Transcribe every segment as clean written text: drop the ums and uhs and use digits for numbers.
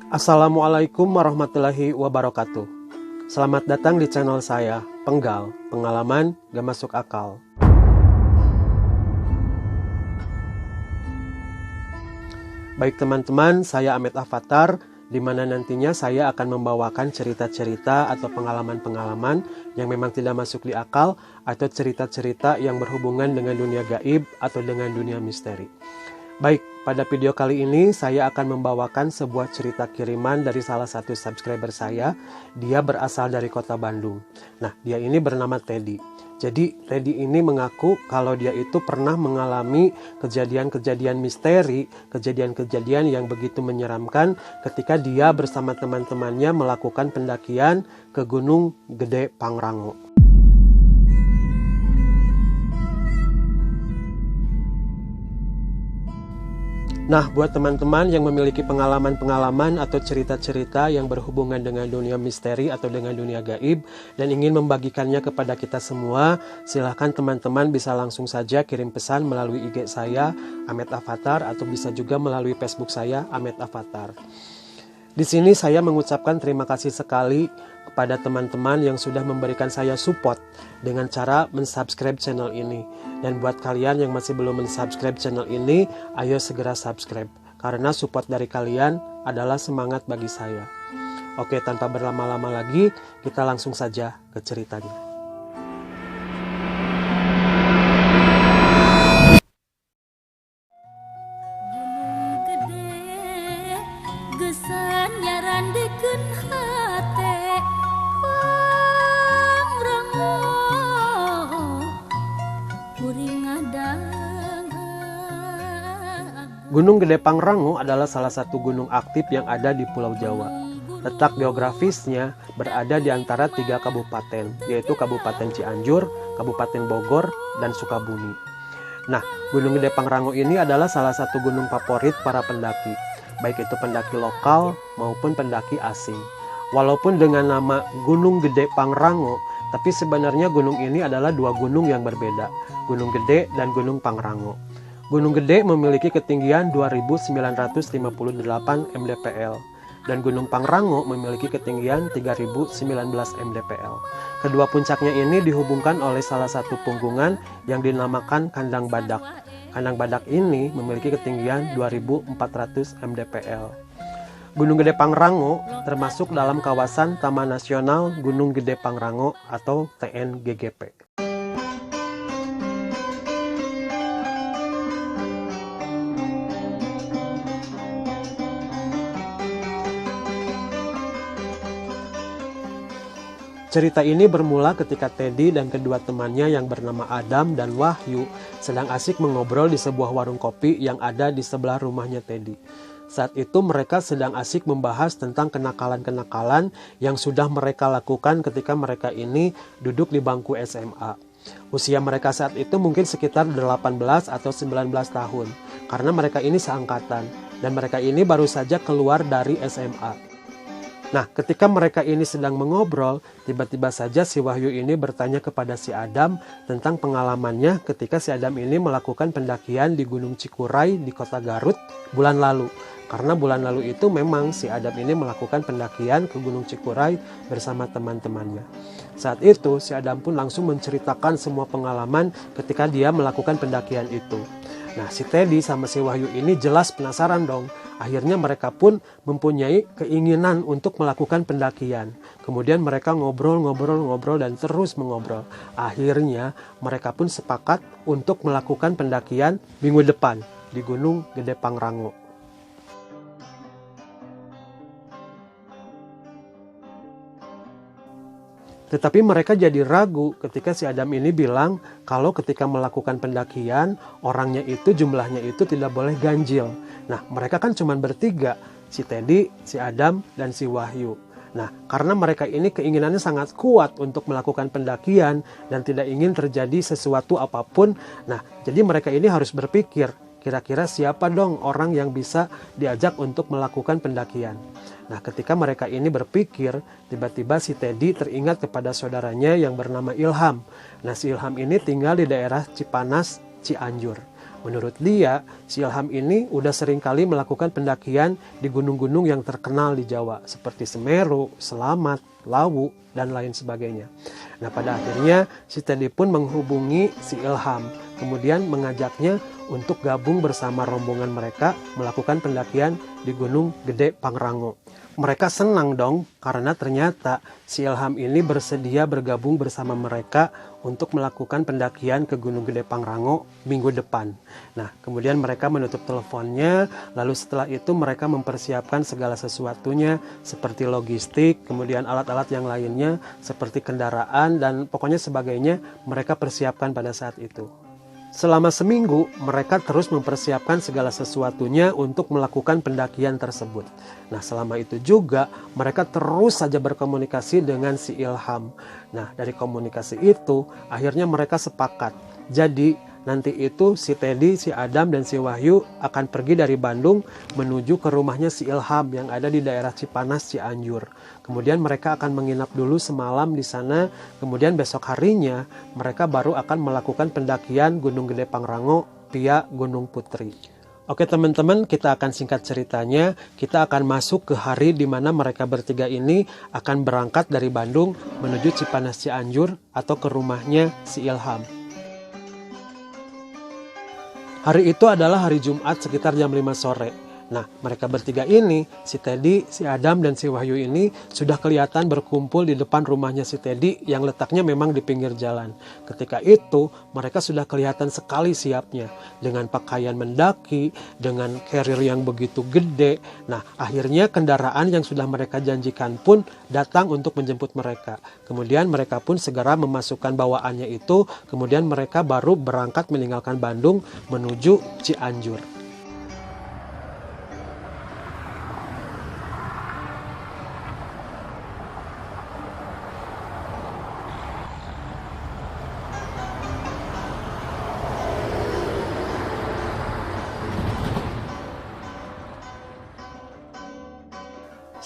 Assalamualaikum warahmatullahi wabarakatuh. Selamat datang di channel saya, Penggal, Pengalaman Gak Masuk Akal. Baik teman-teman, saya Ahmed Avatar, di mana nantinya saya akan membawakan cerita-cerita atau pengalaman-pengalaman yang memang tidak masuk di akal atau cerita-cerita yang berhubungan dengan dunia gaib atau dengan dunia misteri. Baik, pada video kali ini saya akan membawakan sebuah cerita kiriman dari salah satu subscriber saya. Dia berasal dari kota Bandung. Nah, dia ini bernama Teddy. Jadi, Teddy ini mengaku kalau dia itu pernah mengalami kejadian-kejadian misteri, kejadian-kejadian yang begitu menyeramkan ketika dia bersama teman-temannya melakukan pendakian ke Gunung Gede Pangrango. Nah, buat teman-teman yang memiliki pengalaman-pengalaman atau cerita-cerita yang berhubungan dengan dunia misteri atau dengan dunia gaib dan ingin membagikannya kepada kita semua, silahkan teman-teman bisa langsung saja kirim pesan melalui IG saya, Ahmed Avatar, atau bisa juga melalui Facebook saya, Ahmed Avatar. Di sini saya mengucapkan terima kasih sekali kepada teman-teman yang sudah memberikan saya support dengan cara mensubscribe channel ini. Dan buat kalian yang masih belum mensubscribe channel ini, ayo segera subscribe. Karena support dari kalian adalah semangat bagi saya. Oke, tanpa berlama-lama lagi, kita langsung saja ke ceritanya. Gunung Gede Pangrango adalah salah satu gunung aktif yang ada di Pulau Jawa. Letak geografisnya berada di antara 3 kabupaten, yaitu Kabupaten Cianjur, Kabupaten Bogor, dan Sukabumi. Nah, Gunung Gede Pangrango ini adalah salah satu gunung favorit para pendaki, baik itu pendaki lokal maupun pendaki asing. Walaupun dengan nama Gunung Gede Pangrango, tapi sebenarnya gunung ini adalah 2 gunung yang berbeda, Gunung Gede dan Gunung Pangrango. Gunung Gede memiliki ketinggian 2.958 mdpl dan Gunung Pangrango memiliki ketinggian 3.019 mdpl. Kedua puncaknya ini dihubungkan oleh salah satu punggungan yang dinamakan Kandang Badak. Kandang Badak ini memiliki ketinggian 2.400 mdpl. Gunung Gede Pangrango termasuk dalam kawasan Taman Nasional Gunung Gede Pangrango atau TNGGP. Cerita ini bermula ketika Teddy dan kedua temannya yang bernama Adam dan Wahyu sedang asik mengobrol di sebuah warung kopi yang ada di sebelah rumahnya Teddy. Saat itu mereka sedang asik membahas tentang kenakalan-kenakalan yang sudah mereka lakukan ketika mereka ini duduk di bangku SMA. Usia mereka saat itu mungkin sekitar 18 atau 19 tahun, karena mereka ini seangkatan dan mereka ini baru saja keluar dari SMA. Nah, ketika mereka ini sedang mengobrol, tiba-tiba saja si Wahyu ini bertanya kepada si Adam tentang pengalamannya ketika si Adam ini melakukan pendakian di Gunung Cikuray di kota Garut bulan lalu. Karena bulan lalu itu memang si Adam ini melakukan pendakian ke Gunung Cikuray bersama teman-temannya. Saat itu si Adam pun langsung menceritakan semua pengalaman ketika dia melakukan pendakian itu. Nah, si Teddy sama si Wahyu ini jelas penasaran dong. Akhirnya mereka pun mempunyai keinginan untuk melakukan pendakian. Kemudian mereka ngobrol dan terus mengobrol. Akhirnya mereka pun sepakat untuk melakukan pendakian minggu depan di Gunung Gede Pangrango. Tetapi mereka jadi ragu ketika si Adam ini bilang kalau ketika melakukan pendakian, orangnya itu jumlahnya itu tidak boleh ganjil. Nah, mereka kan cuma bertiga, si Teddy, si Adam, dan si Wahyu. Nah, karena mereka ini keinginannya sangat kuat untuk melakukan pendakian dan tidak ingin terjadi sesuatu apapun. Nah, jadi mereka ini harus berpikir, kira-kira siapa dong orang yang bisa diajak untuk melakukan pendakian. Nah, ketika mereka ini berpikir, tiba-tiba si Teddy teringat kepada saudaranya yang bernama Ilham. Nah, si Ilham ini tinggal di daerah Cipanas, Cianjur. Menurut dia, si Ilham ini udah sering kali melakukan pendakian di gunung-gunung yang terkenal di Jawa, seperti Semeru, Selamat, Lawu, dan lain sebagainya. Nah, pada akhirnya si Teddy pun menghubungi si Ilham, kemudian mengajaknya untuk gabung bersama rombongan mereka melakukan pendakian di Gunung Gede Pangrango. Mereka senang dong karena ternyata si Ilham ini bersedia bergabung bersama mereka untuk melakukan pendakian ke Gunung Gede Pangrango minggu depan. Nah, kemudian mereka menutup teleponnya, lalu setelah itu mereka mempersiapkan segala sesuatunya seperti logistik, kemudian alat-alat yang lainnya seperti kendaraan dan pokoknya sebagainya mereka persiapkan pada saat itu. Selama seminggu, mereka terus mempersiapkan segala sesuatunya untuk melakukan pendakian tersebut. Nah, selama itu juga mereka terus saja berkomunikasi dengan si Ilham. Nah, dari komunikasi itu, akhirnya mereka sepakat. Jadi, nanti itu si Teddy, si Adam, dan si Wahyu akan pergi dari Bandung menuju ke rumahnya si Ilham yang ada di daerah Cipanas, Cianjur. Kemudian mereka akan menginap dulu semalam di sana, kemudian besok harinya mereka baru akan melakukan pendakian Gunung Gede Pangrango via Gunung Putri. Oke teman-teman, kita akan singkat ceritanya. Kita akan masuk ke hari di mana mereka bertiga ini akan berangkat dari Bandung menuju Cipanas, Cianjur atau ke rumahnya si Ilham. Hari itu adalah hari Jumat sekitar jam 5 sore. Nah, mereka bertiga ini, si Teddy, si Adam, dan si Wahyu ini sudah kelihatan berkumpul di depan rumahnya si Teddy yang letaknya memang di pinggir jalan. Ketika itu, mereka sudah kelihatan sekali siapnya. Dengan pakaian mendaki, dengan carrier yang begitu gede. Nah, akhirnya kendaraan yang sudah mereka janjikan pun datang untuk menjemput mereka. Kemudian mereka pun segera memasukkan bawaannya itu, kemudian mereka baru berangkat meninggalkan Bandung menuju Cianjur.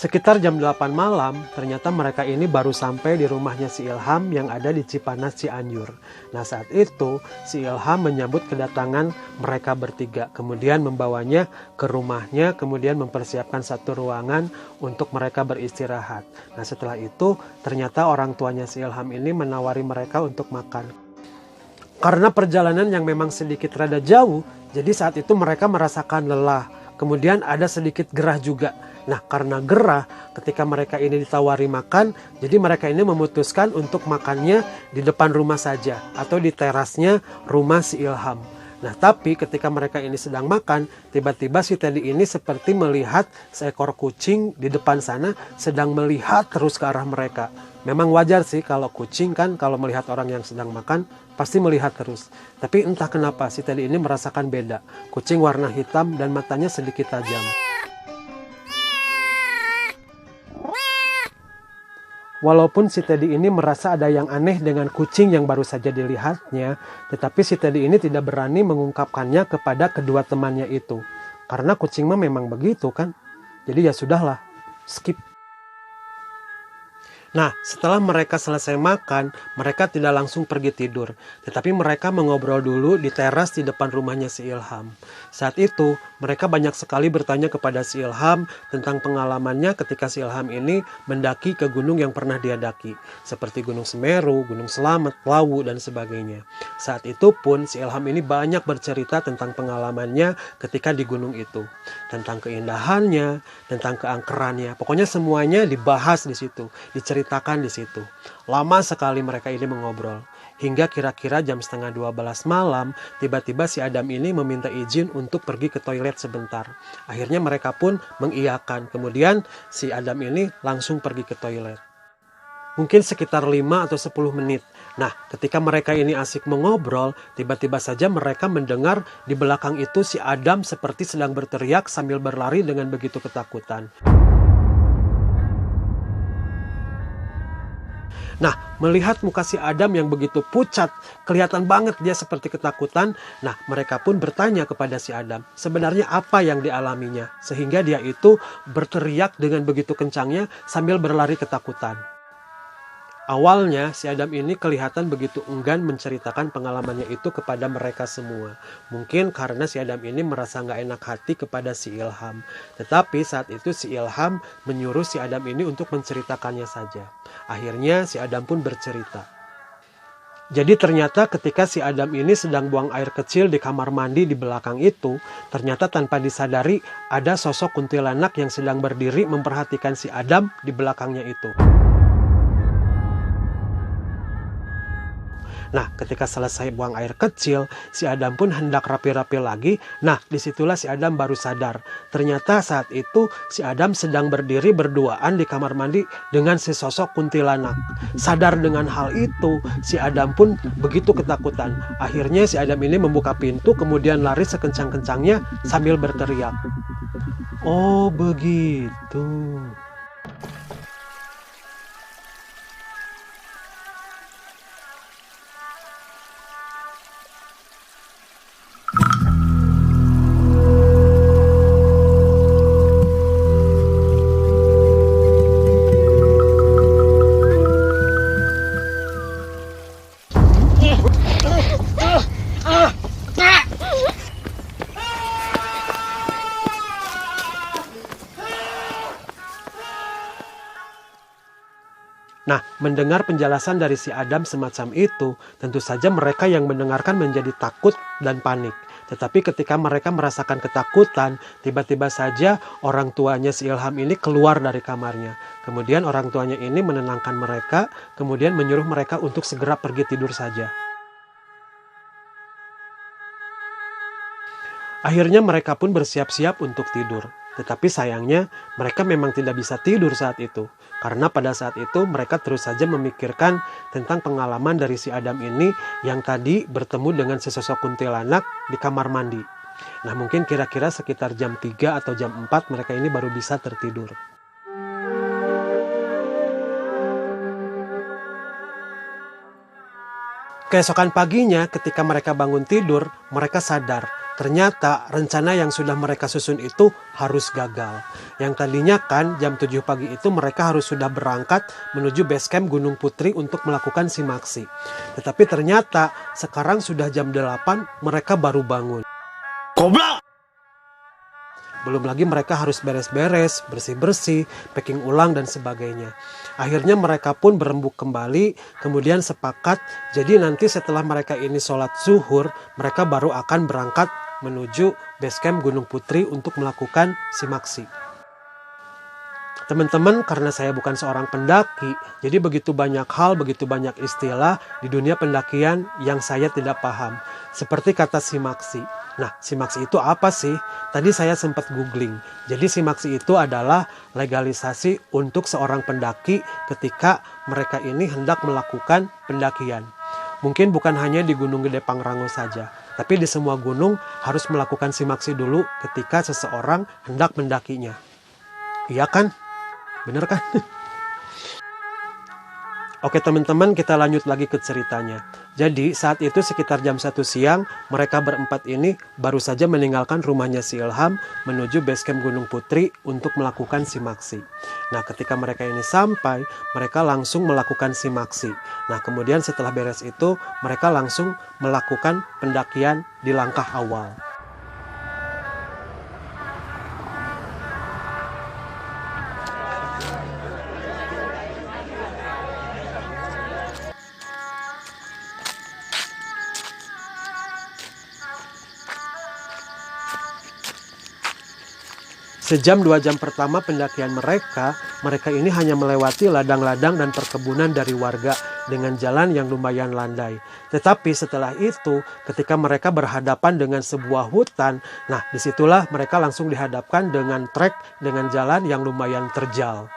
Sekitar jam 8 malam, ternyata mereka ini baru sampai di rumahnya si Ilham yang ada di Cipanas, Cianjur. Nah, saat itu si Ilham menyambut kedatangan mereka bertiga, kemudian membawanya ke rumahnya, kemudian mempersiapkan satu ruangan untuk mereka beristirahat. Nah, setelah itu ternyata orang tuanya si Ilham ini menawari mereka untuk makan. Karena perjalanan yang memang sedikit rada jauh, jadi saat itu mereka merasakan lelah. Kemudian ada sedikit gerah juga. Nah, karena gerah, ketika mereka ini ditawari makan, jadi mereka ini memutuskan untuk makannya di depan rumah saja atau di terasnya rumah si Ilham. Nah, tapi ketika mereka ini sedang makan, tiba-tiba si Teddy ini seperti melihat seekor kucing di depan sana sedang melihat terus ke arah mereka. Memang wajar sih kalau kucing kan kalau melihat orang yang sedang makan pasti melihat terus. Tapi entah kenapa si Teddy ini merasakan beda. Kucing warna hitam dan matanya sedikit tajam. Walaupun si Teddy ini merasa ada yang aneh dengan kucing yang baru saja dilihatnya, tetapi si Teddy ini tidak berani mengungkapkannya kepada kedua temannya itu. Karena kucing mah memang begitu kan. Jadi ya sudahlah, skip. Nah, setelah mereka selesai makan, mereka tidak langsung pergi tidur. Tetapi mereka mengobrol dulu di teras di depan rumahnya si Ilham. Saat itu, mereka banyak sekali bertanya kepada si Ilham tentang pengalamannya ketika si Ilham ini mendaki ke gunung yang pernah dia daki. Seperti Gunung Semeru, Gunung Selamat, Lawu, dan sebagainya. Saat itu pun si Ilham ini banyak bercerita tentang pengalamannya ketika di gunung itu. Tentang keindahannya, tentang keangkerannya. Pokoknya semuanya dibahas di situ, diceritakan di situ. Lama sekali mereka ini mengobrol. Hingga kira-kira jam 11:30 malam, tiba-tiba si Adam ini meminta izin untuk pergi ke toilet sebentar. Akhirnya mereka pun mengiyakan. Kemudian si Adam ini langsung pergi ke toilet. Mungkin sekitar 5 atau 10 menit. Nah, ketika mereka ini asik mengobrol, tiba-tiba saja mereka mendengar di belakang itu si Adam seperti sedang berteriak sambil berlari dengan begitu ketakutan. Nah, melihat muka si Adam yang begitu pucat, kelihatan banget dia seperti ketakutan. Nah, mereka pun bertanya kepada si Adam, sebenarnya apa yang dialaminya, sehingga dia itu berteriak dengan begitu kencangnya sambil berlari ketakutan. Awalnya, si Adam ini kelihatan begitu enggan menceritakan pengalamannya itu kepada mereka semua. Mungkin karena si Adam ini merasa nggak enak hati kepada si Ilham. Tetapi saat itu si Ilham menyuruh si Adam ini untuk menceritakannya saja. Akhirnya si Adam pun bercerita. Jadi ternyata ketika si Adam ini sedang buang air kecil di kamar mandi di belakang itu, ternyata tanpa disadari ada sosok kuntilanak yang sedang berdiri memperhatikan si Adam di belakangnya itu. Nah, ketika selesai buang air kecil, si Adam pun hendak rapi-rapi lagi. Nah, disitulah si Adam baru sadar. Ternyata saat itu si Adam sedang berdiri berduaan di kamar mandi dengan sesosok kuntilanak. Sadar dengan hal itu, si Adam pun begitu ketakutan. Akhirnya si Adam ini membuka pintu, kemudian lari sekencang-kencangnya sambil berteriak. Oh, begitu. Nah, mendengar penjelasan dari si Adam semacam itu, tentu saja mereka yang mendengarkan menjadi takut dan panik. Tetapi ketika mereka merasakan ketakutan, tiba-tiba saja orang tuanya si Ilham ini keluar dari kamarnya. Kemudian orang tuanya ini menenangkan mereka, kemudian menyuruh mereka untuk segera pergi tidur saja. Akhirnya mereka pun bersiap-siap untuk tidur. Tetapi sayangnya mereka memang tidak bisa tidur saat itu. Karena pada saat itu mereka terus saja memikirkan tentang pengalaman dari si Adam ini yang tadi bertemu dengan sesosok kuntilanak di kamar mandi. Nah, mungkin kira-kira sekitar jam 3 atau jam 4 mereka ini baru bisa tertidur. Keesokan paginya ketika mereka bangun tidur, mereka sadar. Ternyata rencana yang sudah mereka susun itu harus gagal. Yang tadinya kan jam 7 pagi itu mereka harus sudah berangkat menuju base camp Gunung Putri untuk melakukan simaksi. Tetapi ternyata sekarang sudah jam 8 mereka baru bangun. Goblok! Belum lagi mereka harus beres-beres, bersih-bersih, packing ulang dan sebagainya. Akhirnya mereka pun berembuk kembali, kemudian sepakat. Jadi nanti setelah mereka ini sholat zuhur, mereka baru akan berangkat menuju base camp Gunung Putri untuk melakukan simaksi. Teman-teman, karena saya bukan seorang pendaki, jadi begitu banyak hal, begitu banyak istilah di dunia pendakian yang saya tidak paham. Seperti kata simaksi. Nah, simaksi itu apa sih? Tadi saya sempat googling. Jadi simaksi itu adalah legalisasi untuk seorang pendaki ketika mereka ini hendak melakukan pendakian. Mungkin bukan hanya di Gunung Gede Pangrango saja, tapi di semua gunung harus melakukan simaksi dulu ketika seseorang hendak mendakinya. Iya kan? Bener kan? Oke teman-teman, kita lanjut lagi ke ceritanya. Jadi saat itu sekitar jam 1 siang, mereka berempat ini baru saja meninggalkan rumahnya si Ilham menuju base camp Gunung Putri untuk melakukan simaksi. Nah, ketika mereka ini sampai, mereka langsung melakukan simaksi. Nah, kemudian setelah beres itu, mereka langsung melakukan pendakian di langkah awal. Sejam 2 jam pertama pendakian mereka ini hanya melewati ladang-ladang dan perkebunan dari warga dengan jalan yang lumayan landai. Tetapi setelah itu, ketika mereka berhadapan dengan sebuah hutan, nah disitulah mereka langsung dihadapkan dengan trek dengan jalan yang lumayan terjal.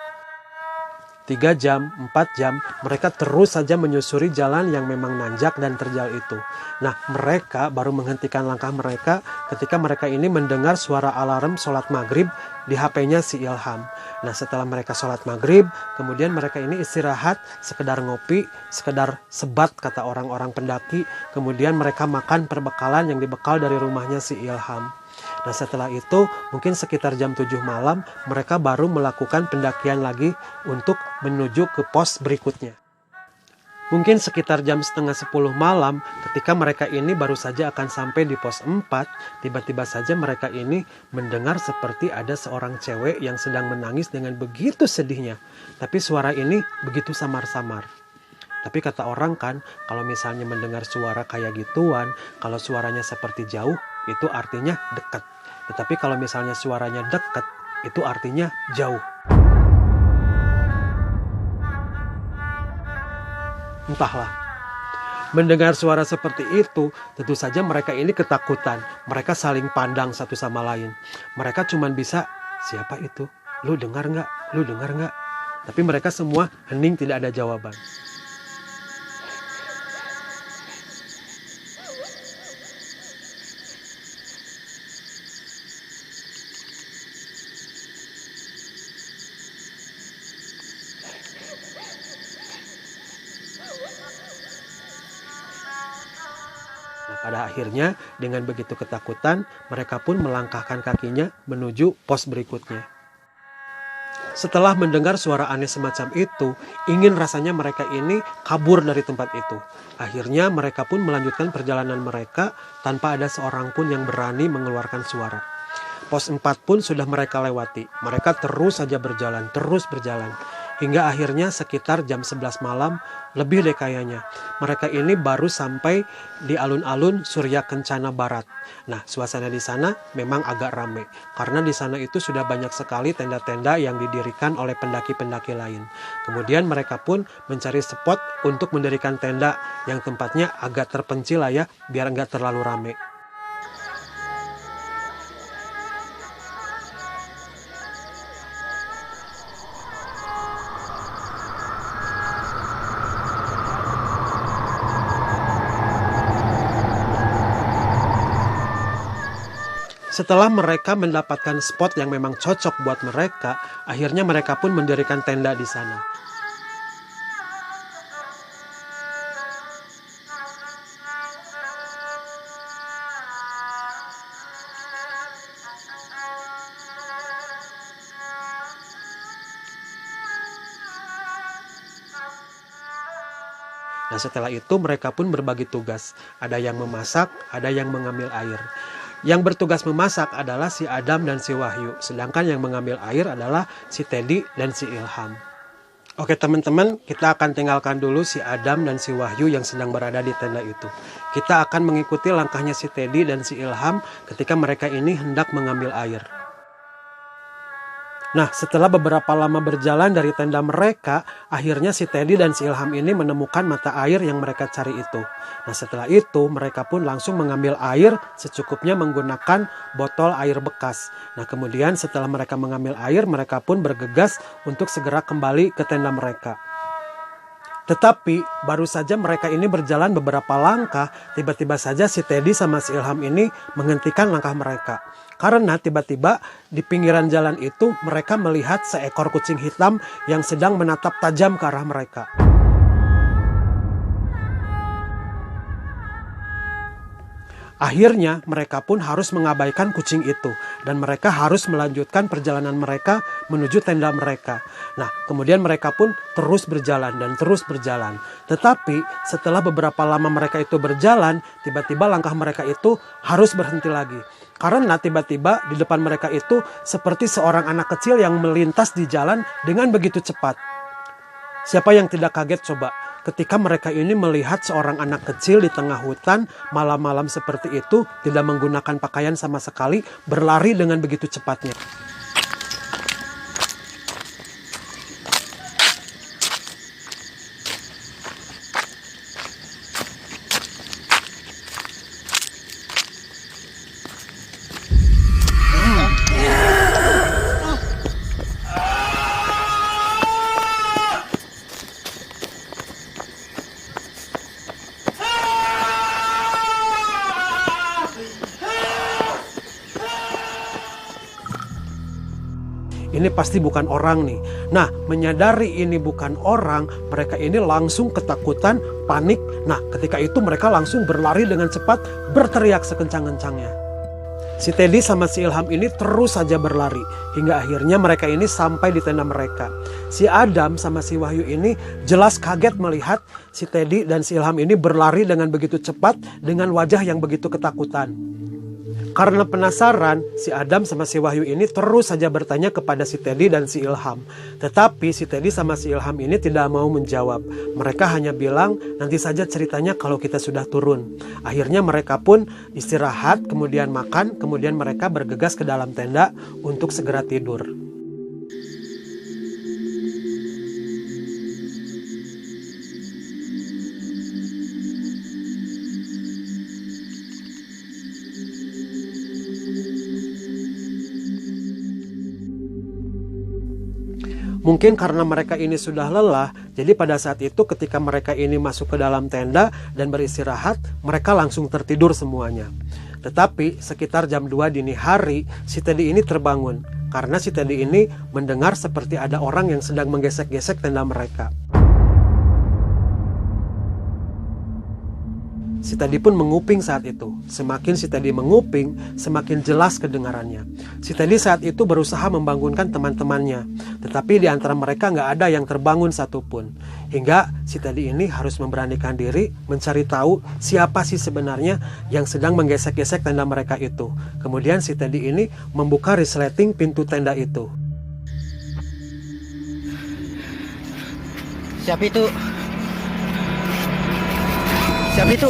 3 jam, 4 jam, mereka terus saja menyusuri jalan yang memang nanjak dan terjal itu. Nah, mereka baru menghentikan langkah mereka ketika mereka ini mendengar suara alarm sholat maghrib di HP-nya si Ilham. Nah, setelah mereka sholat maghrib, kemudian mereka ini istirahat, sekedar ngopi, sekedar sebat kata orang-orang pendaki, kemudian mereka makan perbekalan yang dibekal dari rumahnya si Ilham. Nah, setelah itu mungkin sekitar jam 7 malam mereka baru melakukan pendakian lagi untuk menuju ke pos berikutnya. Mungkin sekitar jam setengah 10 malam, ketika mereka ini baru saja akan sampai di pos 4, tiba-tiba saja mereka ini mendengar seperti ada seorang cewek yang sedang menangis dengan begitu sedihnya. Tapi suara ini begitu samar-samar. Tapi kata orang kan, kalau misalnya mendengar suara kayak gituan, kalau suaranya seperti jauh, itu artinya dekat. Tetapi kalau misalnya suaranya dekat, itu artinya jauh. Entahlah, mendengar suara seperti itu, tentu saja mereka ini ketakutan. Mereka saling pandang satu sama lain. Mereka cuma bisa, siapa itu? Lu dengar nggak? Lu dengar nggak? Tapi mereka semua hening, tidak ada jawaban. Nah, pada akhirnya dengan begitu ketakutan, mereka pun melangkahkan kakinya menuju pos berikutnya. Setelah mendengar suara aneh semacam itu, ingin rasanya mereka ini kabur dari tempat itu. Akhirnya mereka pun melanjutkan perjalanan mereka tanpa ada seorang pun yang berani mengeluarkan suara. Pos 4 pun sudah mereka lewati. Mereka terus saja berjalan, terus berjalan. Hingga akhirnya sekitar jam 11 malam, lebih deh kayaknya. Mereka ini baru sampai di alun-alun Surya Kencana Barat. Nah, suasana di sana memang agak ramai. Karena di sana itu sudah banyak sekali tenda-tenda yang didirikan oleh pendaki-pendaki lain. Kemudian mereka pun mencari spot untuk mendirikan tenda yang tempatnya agak terpencil lah ya, biar nggak terlalu ramai. Setelah mereka mendapatkan spot yang memang cocok buat mereka, akhirnya mereka pun mendirikan tenda di sana. Nah, setelah itu mereka pun berbagi tugas. Ada yang memasak, ada yang mengambil air. Yang bertugas memasak adalah si Adam dan si Wahyu. Sedangkan yang mengambil air adalah si Teddy dan si Ilham. Oke teman-teman, kita akan tinggalkan dulu si Adam dan si Wahyu yang sedang berada di tenda itu. Kita akan mengikuti langkahnya si Teddy dan si Ilham ketika mereka ini hendak mengambil air. Nah, setelah beberapa lama berjalan dari tenda mereka, akhirnya si Teddy dan si Ilham ini menemukan mata air yang mereka cari itu. Nah, setelah itu mereka pun langsung mengambil air secukupnya menggunakan botol air bekas. Nah, kemudian setelah mereka mengambil air, mereka pun bergegas untuk segera kembali ke tenda mereka. Tetapi baru saja mereka ini berjalan beberapa langkah, tiba-tiba saja si Teddy sama si Ilham ini menghentikan langkah mereka. Karena tiba-tiba di pinggiran jalan itu mereka melihat seekor kucing hitam yang sedang menatap tajam ke arah mereka. Akhirnya mereka pun harus mengabaikan kucing itu dan mereka harus melanjutkan perjalanan mereka menuju tenda mereka. Nah, kemudian mereka pun terus berjalan dan terus berjalan. Tetapi setelah beberapa lama mereka itu berjalan, tiba-tiba langkah mereka itu harus berhenti lagi. Karena tiba-tiba di depan mereka itu seperti seorang anak kecil yang melintas di jalan dengan begitu cepat. Siapa yang tidak kaget coba? Ketika mereka ini melihat seorang anak kecil di tengah hutan malam-malam seperti itu, tidak menggunakan pakaian sama sekali, berlari dengan begitu cepatnya. Ini pasti bukan orang nih. Nah, menyadari ini bukan orang, mereka ini langsung ketakutan, panik. Nah, ketika itu mereka langsung berlari dengan cepat, berteriak sekencang-kencangnya. Si Teddy sama si Ilham ini terus saja berlari, hingga akhirnya mereka ini sampai di tenda mereka. Si Adam sama si Wahyu ini jelas kaget melihat si Teddy dan si Ilham ini berlari dengan begitu cepat dengan wajah yang begitu ketakutan. Karena penasaran, si Adam sama si Wahyu ini terus saja bertanya kepada si Teddy dan si Ilham. Tetapi si Teddy sama si Ilham ini tidak mau menjawab. Mereka hanya bilang, nanti saja ceritanya kalau kita sudah turun. Akhirnya mereka pun istirahat, kemudian makan, kemudian mereka bergegas ke dalam tenda untuk segera tidur. Mungkin karena mereka ini sudah lelah, jadi pada saat itu ketika mereka ini masuk ke dalam tenda dan beristirahat, mereka langsung tertidur semuanya. Tetapi sekitar jam 2 dini hari, si Teddy ini terbangun. Karena si Teddy ini mendengar seperti ada orang yang sedang menggesek-gesek tenda mereka. Si Teddy pun menguping saat itu. Semakin si Teddy menguping, semakin jelas kedengarannya. Si Teddy saat itu berusaha membangunkan teman-temannya. Tetapi di antara mereka nggak ada yang terbangun satupun. Hingga si Teddy ini harus memberanikan diri mencari tahu siapa sih sebenarnya yang sedang menggesek-gesek tenda mereka itu. Kemudian si Teddy ini membuka resleting pintu tenda itu. Siapa itu? Siapa itu?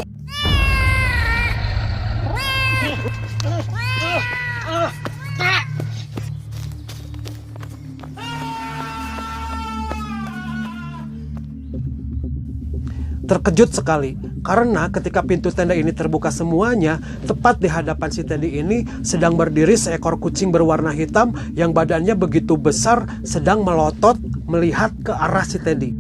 Terkejut sekali, karena ketika pintu tenda ini terbuka semuanya, tepat di hadapan si Teddy ini sedang berdiri seekor kucing berwarna hitam yang badannya begitu besar sedang melotot melihat ke arah si Teddy.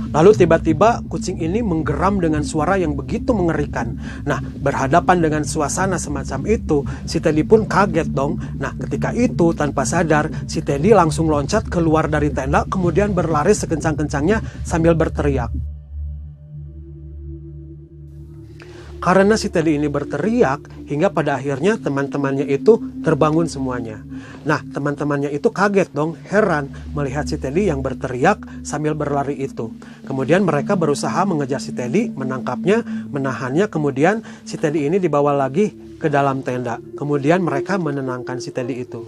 Lalu tiba-tiba kucing ini menggeram dengan suara yang begitu mengerikan. Nah, berhadapan dengan suasana semacam itu, si Teddy pun kaget dong. Nah, ketika itu tanpa sadar, si Teddy langsung loncat keluar dari tenda kemudian berlari sekencang-kencangnya sambil berteriak. Karena si Teddy ini berteriak, hingga pada akhirnya teman-temannya itu terbangun semuanya. Nah, teman-temannya itu kaget dong, heran melihat si Teddy yang berteriak sambil berlari itu. Kemudian mereka berusaha mengejar si Teddy, menangkapnya, menahannya, kemudian si Teddy ini dibawa lagi ke dalam tenda. Kemudian mereka menenangkan si Teddy itu.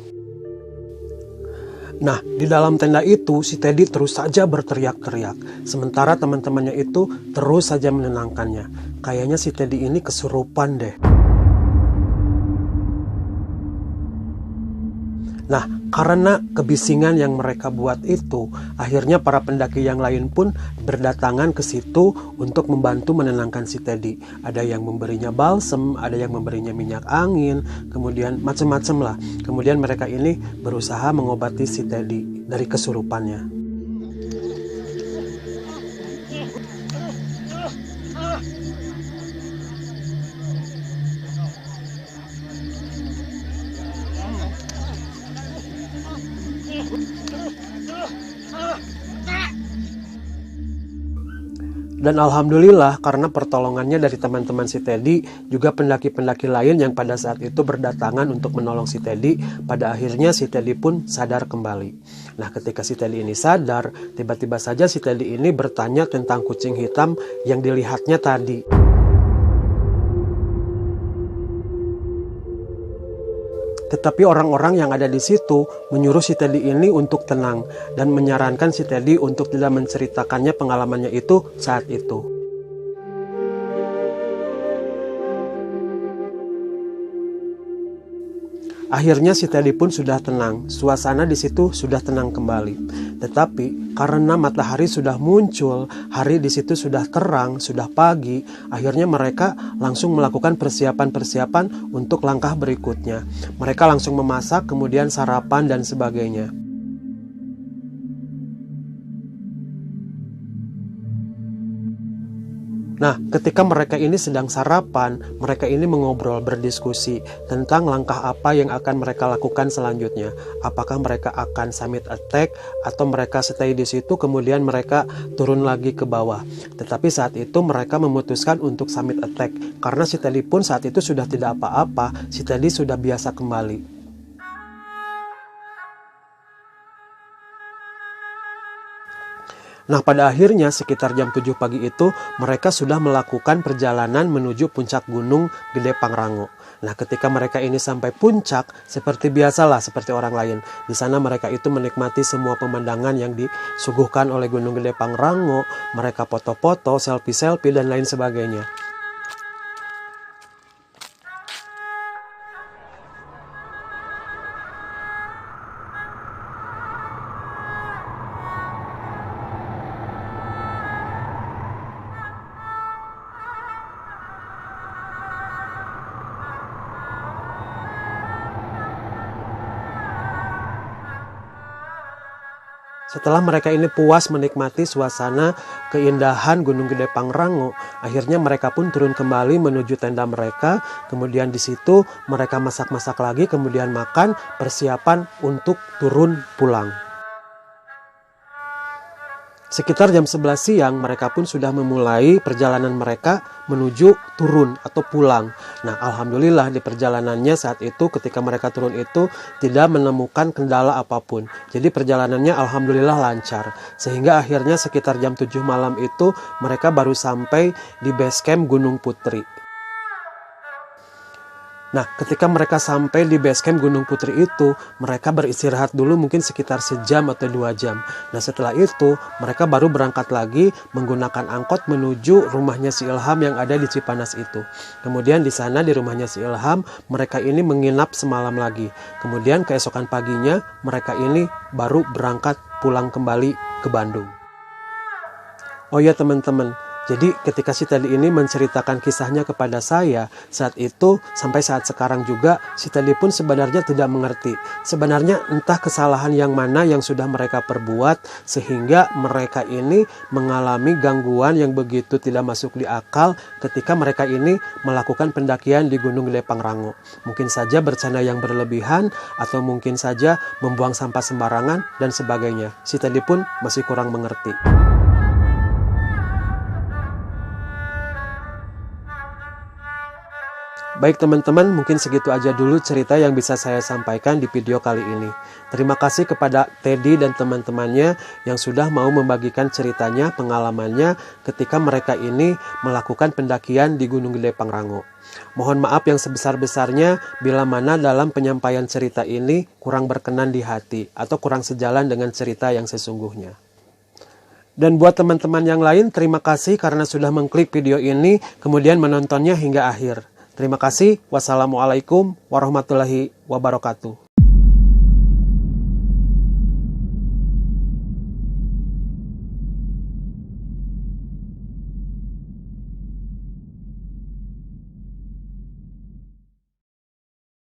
Nah, di dalam tenda itu si Teddy terus saja berteriak-teriak. Sementara teman-temannya itu terus saja menenangkannya. Kayaknya si Teddy ini kesurupan deh. Nah, karena kebisingan yang mereka buat itu, akhirnya para pendaki yang lain pun berdatangan ke situ untuk membantu menenangkan si Teddy. Ada yang memberinya balsem, ada yang memberinya minyak angin, kemudian macam-macam lah. Kemudian mereka ini berusaha mengobati si Teddy dari kesurupannya. Dan alhamdulillah karena pertolongannya dari teman-teman si Teddy, juga pendaki-pendaki lain yang pada saat itu berdatangan untuk menolong si Teddy, pada akhirnya si Teddy pun sadar kembali. Nah, ketika si Teddy ini sadar, tiba-tiba saja si Teddy ini bertanya tentang kucing hitam yang dilihatnya tadi. Tetapi orang-orang yang ada di situ menyuruh si Teddy ini untuk tenang dan menyarankan si Teddy untuk tidak menceritakannya pengalamannya itu saat itu. Akhirnya si Teddy pun sudah tenang, suasana di situ sudah tenang kembali. Tetapi karena matahari sudah muncul, hari di situ sudah terang, sudah pagi, akhirnya mereka langsung melakukan persiapan-persiapan untuk langkah berikutnya. Mereka langsung memasak, kemudian sarapan dan sebagainya. Nah, ketika mereka ini sedang sarapan, mereka ini mengobrol, berdiskusi tentang langkah apa yang akan mereka lakukan selanjutnya. Apakah mereka akan summit attack atau mereka stay di situ kemudian mereka turun lagi ke bawah. Tetapi saat itu mereka memutuskan untuk summit attack karena si Teddy pun saat itu sudah tidak apa-apa, si Teddy sudah biasa kembali. Nah, pada akhirnya sekitar jam 7 pagi itu mereka sudah melakukan perjalanan menuju puncak gunung Gede Pangrango. Nah, ketika mereka ini sampai puncak, seperti biasalah seperti orang lain. Di sana mereka itu menikmati semua pemandangan yang disuguhkan oleh Gunung Gede Pangrango. Mereka foto-foto, selfie-selfie dan lain sebagainya. Setelah mereka ini puas menikmati suasana keindahan Gunung Gede Pangrango, akhirnya mereka pun turun kembali menuju tenda mereka. Kemudian di situ mereka masak-masak lagi, kemudian makan, persiapan untuk turun pulang. Sekitar jam 11 siang mereka pun sudah memulai perjalanan mereka menuju turun atau pulang. Nah, alhamdulillah di perjalanannya saat itu ketika mereka turun itu tidak menemukan kendala apapun. Jadi perjalanannya alhamdulillah lancar. Sehingga akhirnya sekitar jam 7 malam itu mereka baru sampai di base camp Gunung Putri. Nah, ketika mereka sampai di base camp Gunung Putri itu, mereka beristirahat dulu mungkin sekitar sejam atau 2 jam. Nah, setelah itu, mereka baru berangkat lagi menggunakan angkot menuju rumahnya si Ilham yang ada di Cipanas itu. Kemudian di sana di rumahnya si Ilham, mereka ini menginap semalam lagi. Kemudian keesokan paginya, mereka ini baru berangkat pulang kembali ke Bandung. Oh ya teman-teman, jadi ketika si Teddy ini menceritakan kisahnya kepada saya, saat itu sampai saat sekarang juga si Teddy pun sebenarnya tidak mengerti. Sebenarnya entah kesalahan yang mana yang sudah mereka perbuat sehingga mereka ini mengalami gangguan yang begitu tidak masuk di akal ketika mereka ini melakukan pendakian di Gunung Gede Pangrango. Mungkin saja bercanda yang berlebihan atau mungkin saja membuang sampah sembarangan dan sebagainya. Si Teddy pun masih kurang mengerti. Baik teman-teman, mungkin segitu aja dulu cerita yang bisa saya sampaikan di video kali ini. Terima kasih kepada Teddy dan teman-temannya yang sudah mau membagikan ceritanya, pengalamannya ketika mereka ini melakukan pendakian di Gunung Gede Pangrango. Mohon maaf yang sebesar-besarnya bila mana dalam penyampaian cerita ini kurang berkenan di hati atau kurang sejalan dengan cerita yang sesungguhnya. Dan buat teman-teman yang lain, terima kasih karena sudah mengklik video ini kemudian menontonnya hingga akhir. Terima kasih. Wassalamualaikum warahmatullahi wabarakatuh.